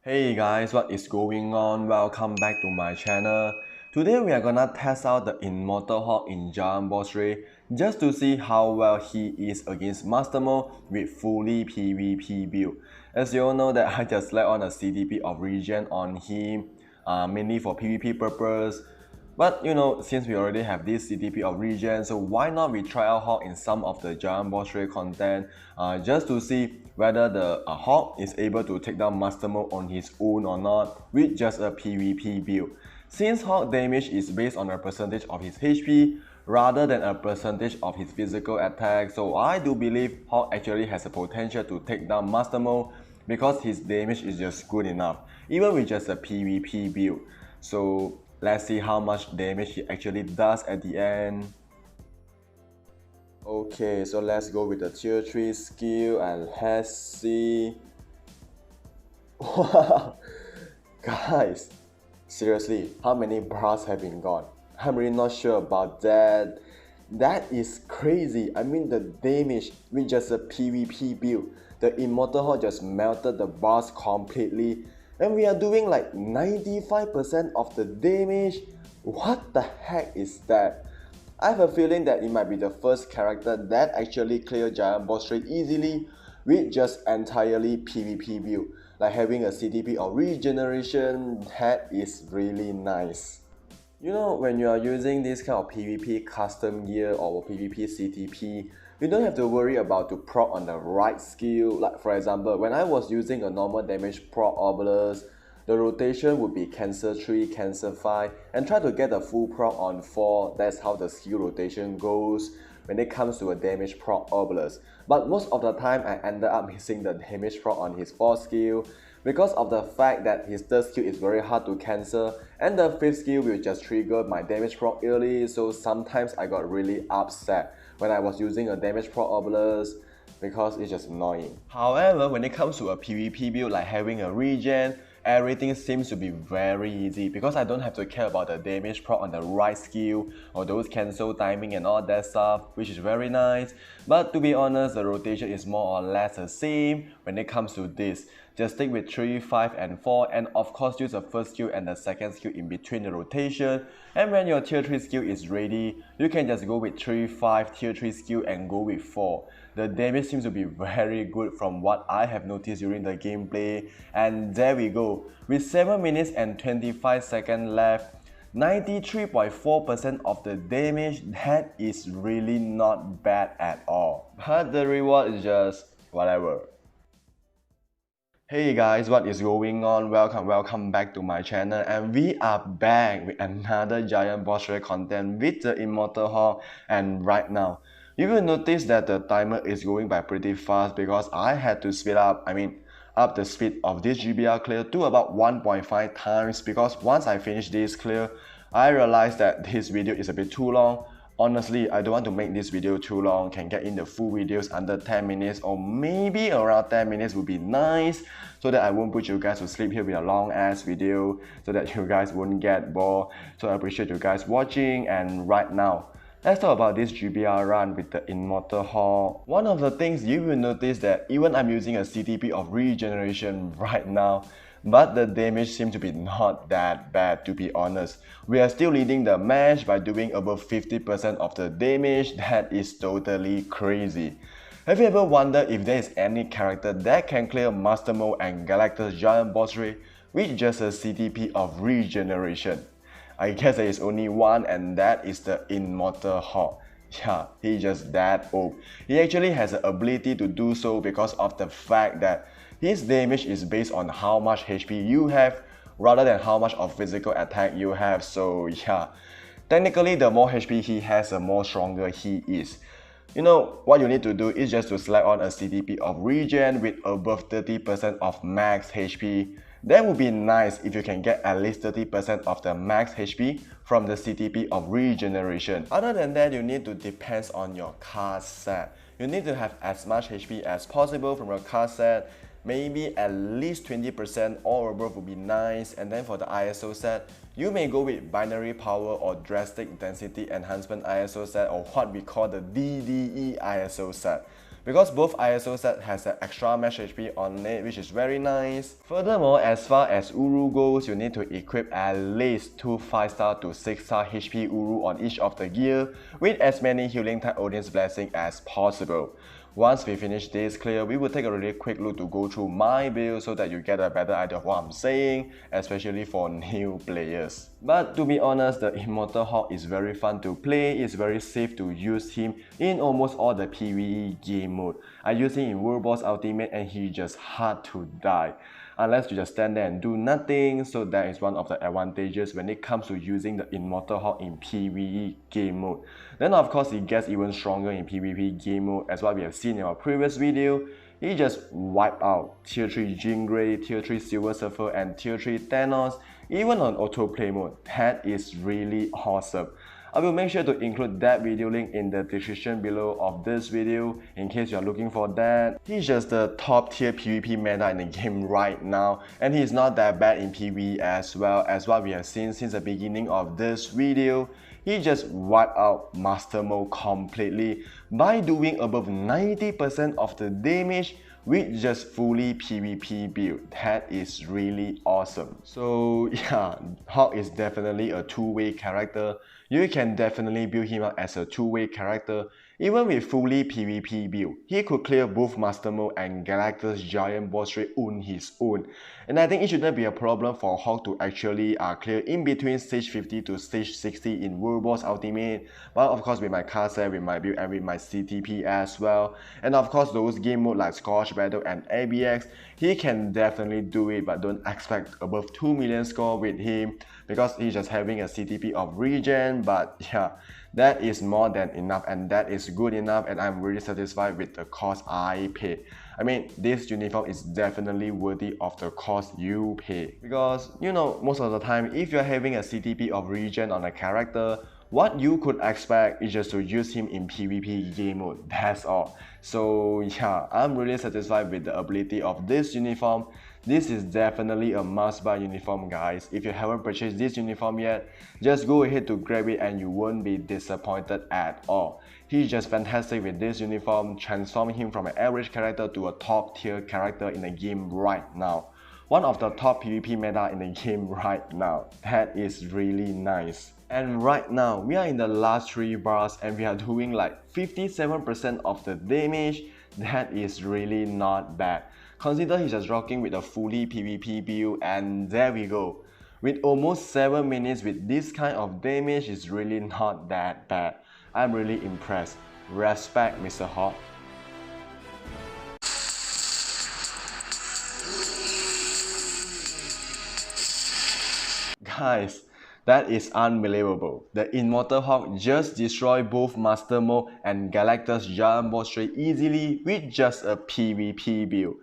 Hey guys, what is going on? Welcome back to my channel. Today we are gonna test out the Immortal Hulk in Giant Boss Ray just to see how well he is against Master Mold with fully PvP build. As you all know that I just slapped on a CTP of Regen on him, mainly for PvP purpose. But since we already have this CTP of Regen, so why not we try out Hulk in some of the Giant Boss Ray content just to see whether the Hulk is able to take down Master Mold on his own or not with just a PvP build. Since Hulk damage is based on a percentage of his HP rather than a percentage of his physical attack, so I do believe Hulk actually has a potential to take down Master Mold because his damage is just good enough, even with just a PvP build. So let's see how much damage he actually does at the end. Okay, so let's go with the tier 3 skill and let's see. Wow, guys, seriously, how many bars have been gone? I'm really not sure about that. That is crazy. I mean, the damage with just a PvP build, the Immortal Hulk just melted the bars completely, and we are doing like 95% of the damage. What the heck is that? I have a feeling that it might be the first character that actually cleared Giant Boss Ray easily with just entirely PvP build. Like having a CTP or Regeneration, that is really nice. When you are using this kind of PvP custom gear or PvP CTP, you don't have to worry about to proc on the right skill. Like for example, when I was using a normal damage proc obelisk, the rotation would be cancel 3, cancel 5, and try to get a full proc on 4. That's how the skill rotation goes when it comes to a damage proc obelisk. But most of the time I ended up missing the damage proc on his 4th skill because of the fact that his 3rd skill is very hard to cancel and the 5th skill will just trigger my damage proc early, so sometimes I got really upset when I was using a damage proc obelisk because it's just annoying. However, when it comes to a PvP build like having a regen, everything seems to be very easy because I don't have to care about the damage proc on the right skill or those cancel timing and all that stuff, which is very nice. But to be honest, the rotation is more or less the same when it comes to this. Just stick with 3, 5 and 4, and of course use the 1st skill and the 2nd skill in between the rotation. And when your tier 3 skill is ready, you can just go with 3, 5 tier 3 skill and go with 4. The damage seems to be very good from what I have noticed during the gameplay. And there we go. With 7 minutes and 25 seconds left, 93.4% of the damage, that is really not bad at all. But the reward is just whatever. Hey guys, what is going on? Welcome back to my channel, and we are back with another Giant Boss Ray content with the Immortal Hulk. And right now, you will notice that the timer is going by pretty fast because I had to speed up, up the speed of this GBR clear to about 1.5 times because once I finish this clear, I realized that this video is a bit too long. Honestly, I don't want to make this video too long, can get in the full videos under 10 minutes or maybe around 10 minutes would be nice so that I won't put you guys to sleep here with a long ass video so that you guys won't get bored. So I appreciate you guys watching, and right now, let's talk about this GBR run with the Immortal Hulk. One of the things you will notice that even I'm using a CTP of Regeneration right now, but the damage seems to be not that bad, to be honest. We are still leading the match by doing above 50% of the damage. That is totally crazy. Have you ever wondered if there is any character that can clear Master Mold and Galactus Giant Boss Ray with just a CTP of Regeneration? I guess there is only one, and that is the Immortal Hulk. Yeah, he's just that old. He actually has the ability to do so because of the fact that his damage is based on how much HP you have rather than how much of physical attack you have. So yeah, technically the more HP he has, the more stronger he is. What you need to do is just to select on a CTP of Regen with above 30% of max HP. That would be nice if you can get at least 30% of the max HP from the CTP of Regeneration. Other than that, you need to depend on your card set. You need to have as much HP as possible from your card set. Maybe at least 20% or above would be nice. And then for the ISO set, you may go with binary power or drastic density enhancement ISO set, or what we call the DDE ISO set. because both ISO set has an extra max HP on it, which is very nice. Furthermore, as far as Uru goes, you need to equip at least 2 5-star to 6-star HP Uru on each of the gear with as many healing type Odin's Blessing as possible. Once we finish this clear, we will take a really quick look to go through my build so that you get a better idea of what I'm saying, especially for new players. But to be honest, the Immortal Hulk is very fun to play, it's very safe to use him in almost all the PvE game mode. I use him in World Boss Ultimate and he just hard to die. Unless you just stand there and do nothing, so that is one of the advantages when it comes to using the Immortal Hulk in PvE game mode. Then of course it gets even stronger in PvP game mode, as what we have seen in our previous video. He just wiped out Tier 3 Jean Grey, Tier 3 Silver Surfer and Tier 3 Thanos, even on autoplay mode. That is really awesome. I will make sure to include that video link in the description below of this video in case you are looking for that. He's just the top tier PvP meta in the game right now, and he's not that bad in PvE as well, as what we have seen since the beginning of this video. He just wiped out Master Mold completely by doing above 90% of the damage with just fully PvP build. That is really awesome. So yeah, Hulk is definitely a two-way character. You can definitely build him up as a two-way character. Even with fully PvP build, he could clear both Master Mold and Galactus Giant Boss Trade on his own. And I think it shouldn't be a problem for Hulk to actually clear in between stage 50 to stage 60 in World Boss Ultimate. But of course with my card set, with my build and with my CTP as well. And of course those game mode like Scorch Battle and ABX, he can definitely do it, but don't expect above 2 million score with him because he's just having a CTP of Regen. But yeah, that is more than enough and that is good enough, and I'm really satisfied with the cost I paid. I mean, this uniform is definitely worthy of the cost you pay. Because, you know, most of the time, if you're having a CTP of Regen on a character, what you could expect is just to use him in PvP game mode, that's all. So yeah, I'm really satisfied with the ability of this uniform. This is definitely a must-buy uniform, guys. If you haven't purchased this uniform yet, just go ahead to grab it and you won't be disappointed at all. He's just fantastic with this uniform, transforming him from an average character to a top tier character in the game right now. One of the top PvP meta in the game right now. That is really nice. And right now, we are in the last 3 bars and we are doing like 57% of the damage. That is really not bad. Consider he's just rocking with a fully PvP build, and there we go. With almost 7 minutes with this kind of damage is really not that bad. I'm really impressed. Respect, Mr. Hulk. Guys, that is unbelievable. The Immortal Hulk just destroyed both Master Mold and Galactus Giant Boss Trade easily with just a PvP build.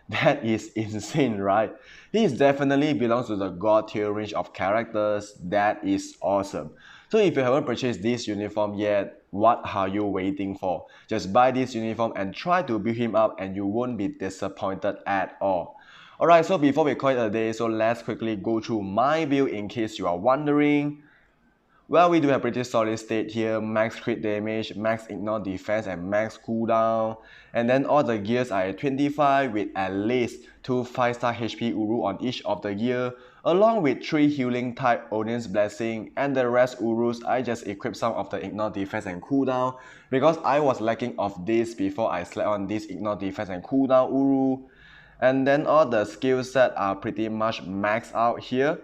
That is insane, right? He definitely belongs to the god tier range of characters. That is awesome. So if you haven't purchased this uniform yet, what are you waiting for? Just buy this uniform and try to build him up and you won't be disappointed at all. Alright, so before we call it a day, so let's quickly go through my build in case you are wondering. Well, we do have pretty solid state here, max crit damage, max ignore defense and max cooldown. And then all the gears are at 25 with at least 2 5-star HP Uru on each of the gear, along with 3 healing type Odin's Blessing, and the rest Urus I just equipped some of the ignore defense and cooldown because I was lacking of this before I slept on this ignore defense and cooldown Uru. And then all the skill set are pretty much maxed out here.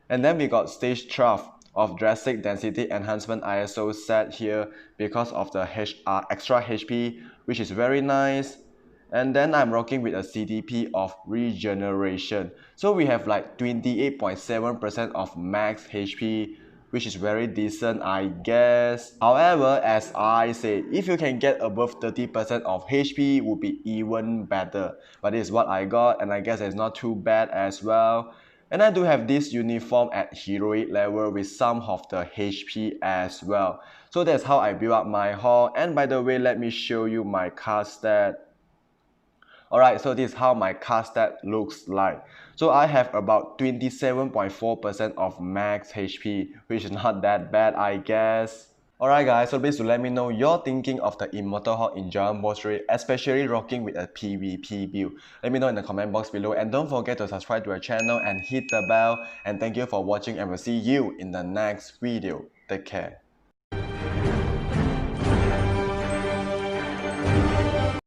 And then we got stage 12 of drastic density enhancement ISO set here because of the extra HP, which is very nice. And then I'm rocking with a CTP of Regeneration. So we have like 28.7% of max HP, which is very decent, I guess. However, as I said, if you can get above 30% of HP would be even better. But this is what I got, and I guess it's not too bad as well. And I do have this uniform at heroic level with some of the HP as well. So that's how I build up my Hulk. And by the way, let me show you my card stat. Alright, so this is how my card stat looks like. So I have about 27.4% of max HP, which is not that bad, I guess. Alright guys, so please do let me know your thinking of the Immortal Hulk in Giant Mode 3, especially rocking with a PvP build. Let me know in the comment box below, and don't forget to subscribe to our channel and hit the bell. And thank you for watching, and we'll see you in the next video. Take care.